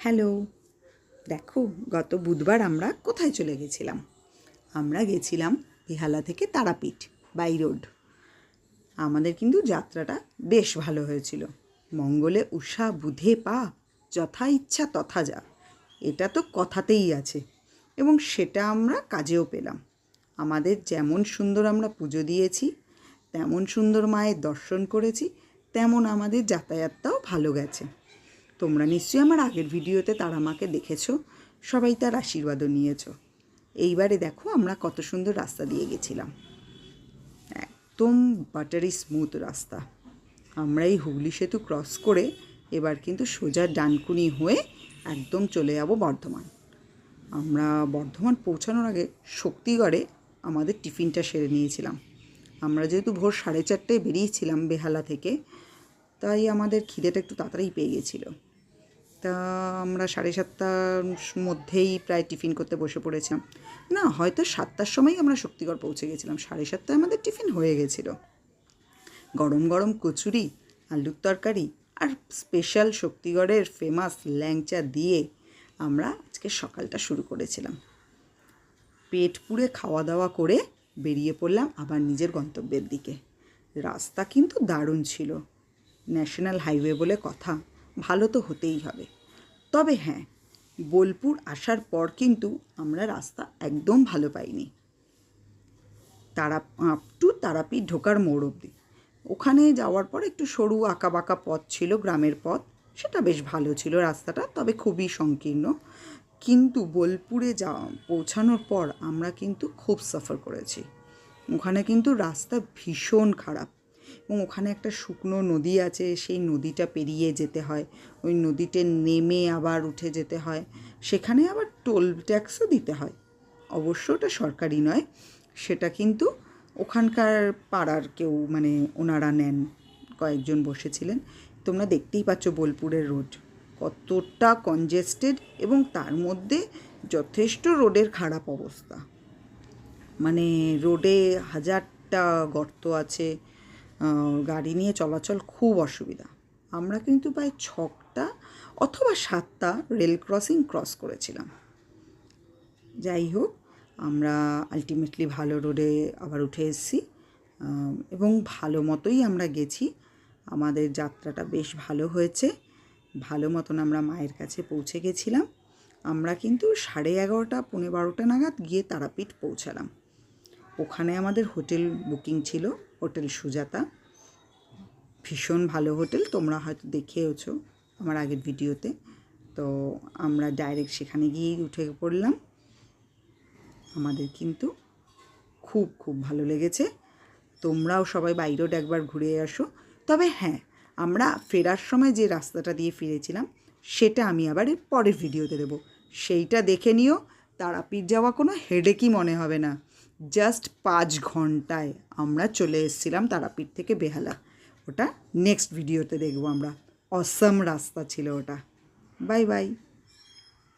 Hello, দেখো গত বুধবার আমরা কোথায় চলে গেছিলাম? আমরা গেছিলাম বেহালা থেকে তারাপীঠ বাই রোড। আমাদের কিন্তু যাত্রাটা বেশ ভালো হয়েছিল। মঙ্গলে উষা বুধে পা, যথা ইচ্ছা তথা যা, এটা তো কথাতেই আছে এবং সেটা আমরা কাজেও পেলাম। আমাদের যেমন সুন্দর আমরা পুজো দিয়েছি, তেমন সুন্দর মায়ের দর্শন করেছি, তেমন আমাদের যাতায়াতটাও ভালো গেছে। তোমরা নিশ্চয়ই আমার আগের ভিডিওতে তারা মাকে দেখেছো, সবাই তার আশীর্বাদও নিয়েছো। এইবারে দেখো আমরা কত সুন্দর রাস্তা দিয়ে গেছিলাম, একদম বাটারি স্মুথ রাস্তা। আমরা এই হুগলি সেতু ক্রস করে এবার কিন্তু সোজা ডানকুনি হয়ে একদম চলে যাব বর্ধমান। আমরা বর্ধমান পৌঁছানোর আগে শক্তিগড়ে আমাদের টিফিনটা সেরে নিয়েছিলাম। আমরা যেহেতু ভোর 4:30টায় বেরিয়েছিলাম বেহালা থেকে, তাই আমাদের খিদেটা একটু তাড়াতাড়ি পেয়ে গেছিলো। তা আমরা 7:30টার মধ্যেই প্রায় টিফিন করতে বসে পড়েছিলাম। না, হয়তো 7টার সময়ই আমরা শক্তিগড় পৌঁছে গেছিলাম, 7:30টায় আমাদের টিফিন হয়ে গেছিল। গরম গরম কচুরি, আলুর তরকারি আর স্পেশাল শক্তিগড়ের ফেমাস ল্যাংচা দিয়ে আমরা আজকে সকালটা শুরু করেছিলাম। পেট পুড়ে খাওয়া দাওয়া করে বেরিয়ে পড়লাম আবার নিজের গন্তব্যের দিকে। রাস্তা কিন্তু দারুণ ছিল, ন্যাশনাল হাইওয়ে বলে কথা, ভালো তো হতেই হবে। তবে হ্যাঁ, বোলপুর আসার পর কিন্তু আমরা রাস্তা একদম ভালো পাইনি। আপ টু তারাপীঠ ঢোকার মোড় অবধি, ওখানে যাওয়ার পর একটু সরু আঁকা বাঁকা পথ ছিল, গ্রামের পথ, সেটা বেশ ভালো ছিল রাস্তাটা, তবে খুবই সংকীর্ণ। কিন্তু বোলপুরে পৌঁছানোর পর আমরা কিন্তু খুব সাফার করেছি। ওখানে কিন্তু রাস্তা ভীষণ খারাপ এবং ওখানে একটা শুকনো নদী আছে, সেই নদীটা পেরিয়ে যেতে হয়, ওই নদীতে নেমে আবার উঠে যেতে হয়, সেখানে আবার টোল ট্যাক্সও দিতে হয়। অবশ্য ওটা সরকারি নয়, সেটা কিন্তু ওখানকার পাড়ার কেউ মানে ওনারা নেন, কয়েকজন বসেছিলেন। তোমরা দেখতেই পাচ্ছ বোলপুরের রোড কতটা কনজেস্টেড এবং তার মধ্যে যথেষ্ট রোডের খারাপ অবস্থা। মানে রোডে হাজারটা গর্ত আছে, গাড়ি নিয়ে চলাচল খুব অসুবিধা। আমরা কিন্তু প্রায় 6টা অথবা 7টা রেল ক্রস করেছিলাম। যাই হোক, আমরা আলটিমেটলি ভালো রোডে আবার উঠে এসেছি এবং ভালো মতোই আমরা গেছি। আমাদের যাত্রাটা বেশ ভালো হয়েছে, ভালো মতন আমরা মায়ের কাছে পৌঁছে গেছিলাম। আমরা কিন্তু 11:30 পৌনে 12টা নাগাদ গিয়ে তারাপীঠ পৌঁছালাম। ওখানে আমাদের হোটেল বুকিং ছিল, হোটেল সুজাতা, ভীষণ ভালো হোটেল, তোমরা হয়তো দেখেওছো আমার আগের ভিডিওতে। তো আমরা ডাইরেক্ট সেখানে গিয়েই উঠে পড়লাম। আমাদের কিন্তু খুব খুব ভালো লেগেছে। তোমরাও সবাই বাই রোড একবার ঘুরে আসো। তবে হ্যাঁ, আমরা ফেরার সময় যে রাস্তাটা দিয়ে ফিরেছিলাম সেটা আমি আবার এর পরের ভিডিওতে দেবো, সেইটা দেখে নিও। তারাপীঠ যাওয়া কোনো হেডেকই মনে হবে না, জাস্ট 5 ঘন্টায় আমরা চলে এসেছিলাম তারাপীঠ থেকে বেহালা। ওটা নেক্সট ভিডিওতে দেখবো আমরা, অসাম রাস্তা ছিল ওটা। Bye bye.